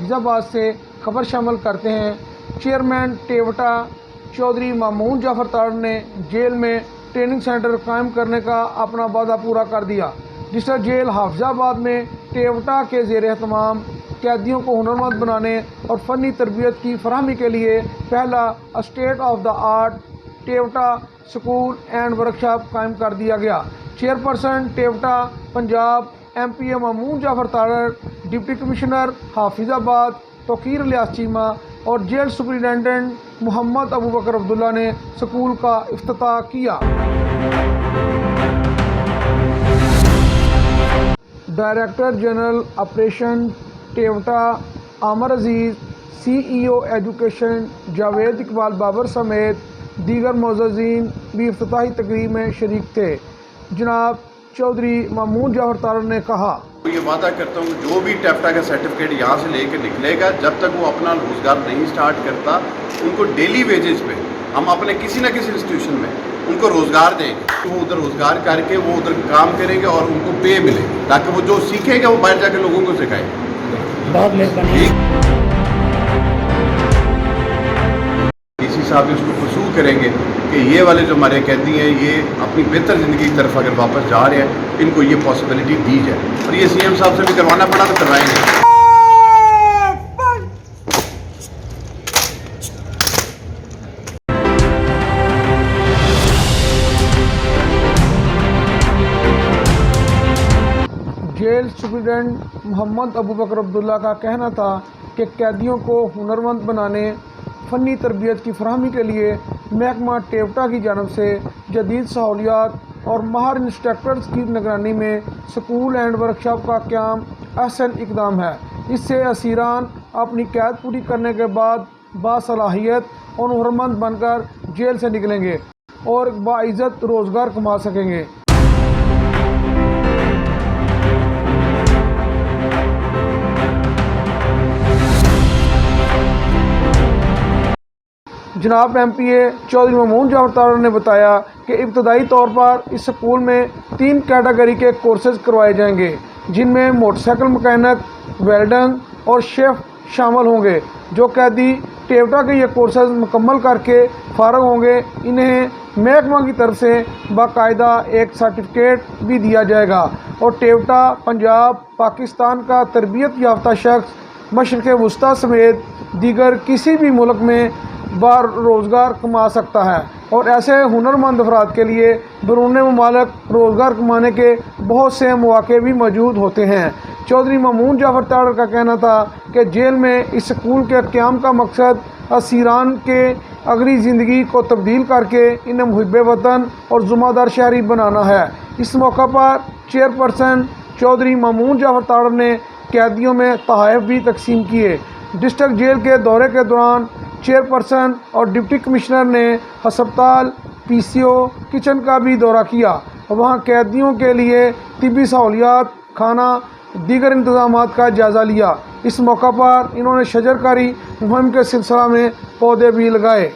हाफिज़ आबाद से खबर शामिल करते हैं। चेयरमैन टेवटा चौधरी मामून जाफर ताड़ ने जेल में ट्रेनिंग सेंटर कायम करने का अपना वादा पूरा कर दिया। डिस्ट्रिक्ट जेल हाफिज़ाबाद में टेवटा के ज़ेर एहतमाम कैदियों को हुनरमंद बनाने और फ़नी तरबियत की फराहमी के लिए पहला state of the art टेवटा school and workshop कायम कर दिया गया। चेयरपर्सन टेवटा पंजाब MPA मामून जाफर ताड़, डिप्टी कमिश्नर हाफिज़ाबाद तौकीर इलियास चीमा और जेल सुपरिटेंडेंट मोहम्मद अबू बकर अब्दुल्ला ने स्कूल का इफ्तिताह किया। डायरेक्टर जनरल ऑपरेशन टेवटा आमर अजीज़, CEO एजुकेशन जावेद इकबाल बाबर समेत दीगर मोअज़्ज़ज़ीन भी इफ्तिताही तकरीब में शरीक थे। जनाब चौधरी मामून जाफर ताड़ ने कहा, ये वादा करता हूँ जो भी टेवटा का सर्टिफिकेट यहाँ से लेकर निकलेगा, जब तक वो अपना रोज़गार नहीं स्टार्ट करता, उनको डेली वेजेस पे हम अपने किसी न किसी इंस्टीट्यूशन में उनको रोज़गार देंगे। वो उधर रोज़गार करके वो उधर काम करेंगे और उनको पे मिलेगी, ताकि वो जो सीखेंगे वो बाहर जाकर लोगों को सिखाएंगे। डीसी साहब इसको पसू करेंगे कि ये वाले जो हमारे कैदी हैं ये अपनी बेहतर ज़िंदगी की तरफ अगर वापस जा रहे हैं, इनको ये पॉसिबिलिटी दी जाए। और ये CM साहब से भी करवाना पड़ा तो करवाएंगे। जेल सुपरिटेंडेंट मोहम्मद अबू बकर अब्दुल्ला का कहना था कि कैदियों को हुनरमंद बनाने, फ़नी तरबियत की फराहमी के लिए महकमा टेवटा की जानब से जदीद सहूलियात और माहिर इंस्ट्रक्टर्स की निगरानी में स्कूल एंड वर्कशॉप का क़याम अहसन इक़दाम है। इससे असीरान अपनी कैद पूरी करने के बाद बासलाहियत और हुनरमंद बनकर जेल से निकलेंगे और बाइज़्ज़त रोज़गार कमा सकेंगे। जनाब MPA चौधरी मामून जाफर ताड़ ने बताया कि इब्तदाई तौर पर इस स्कूल में 3 कैटेगरी के कोर्सेज करवाए जाएंगे, जिनमें मोटरसाइकिल मैकेनिक, वेल्डर और शेफ़ शामिल होंगे। जो कैदी टेवटा के ये कोर्सेज मुकम्मल करके फ़ारग होंगे, इन्हें महकमा की तरफ से बाकायदा एक सर्टिफिकेट भी दिया जाएगा और टेवटा पंजाब पाकिस्तान का तरबियत याफ्ता शख्स मशरिक़ वुस्ता समेत दीगर किसी भी मुल्क में बार रोज़गार कमा सकता है और ऐसे हुनरमंद अफराद के लिए बैरून मुमालिक रोज़गार कमाने के बहुत से मौके भी मौजूद होते हैं। चौधरी मामून जाफर ताड़ का कहना था कि जेल में इस स्कूल के क़याम का मकसद असीरान के अगली ज़िंदगी को तब्दील करके इन्हें मुहिब्बे वतन और ज़िम्मेदार शहरी बनाना है। इस मौका पर चेयरपर्सन चौधरी मामून जाफर ताड़ ने कैदियों में तोहफ़े भी तकसीम किए। डिस्ट्रिक्ट जेल के दौरे के दौरान चेयरपर्सन और डिप्टी कमिश्नर ने हस्पताल, PCO, किचन का भी दौरा किया और वहाँ कैदियों के लिए तिब्बी सहूलियात, खाना, दीगर इंतज़ामात का जायज़ा लिया। इस मौका पर इन्होंने शजरकारी मुहिम के सिलसिला में पौधे भी लगाए।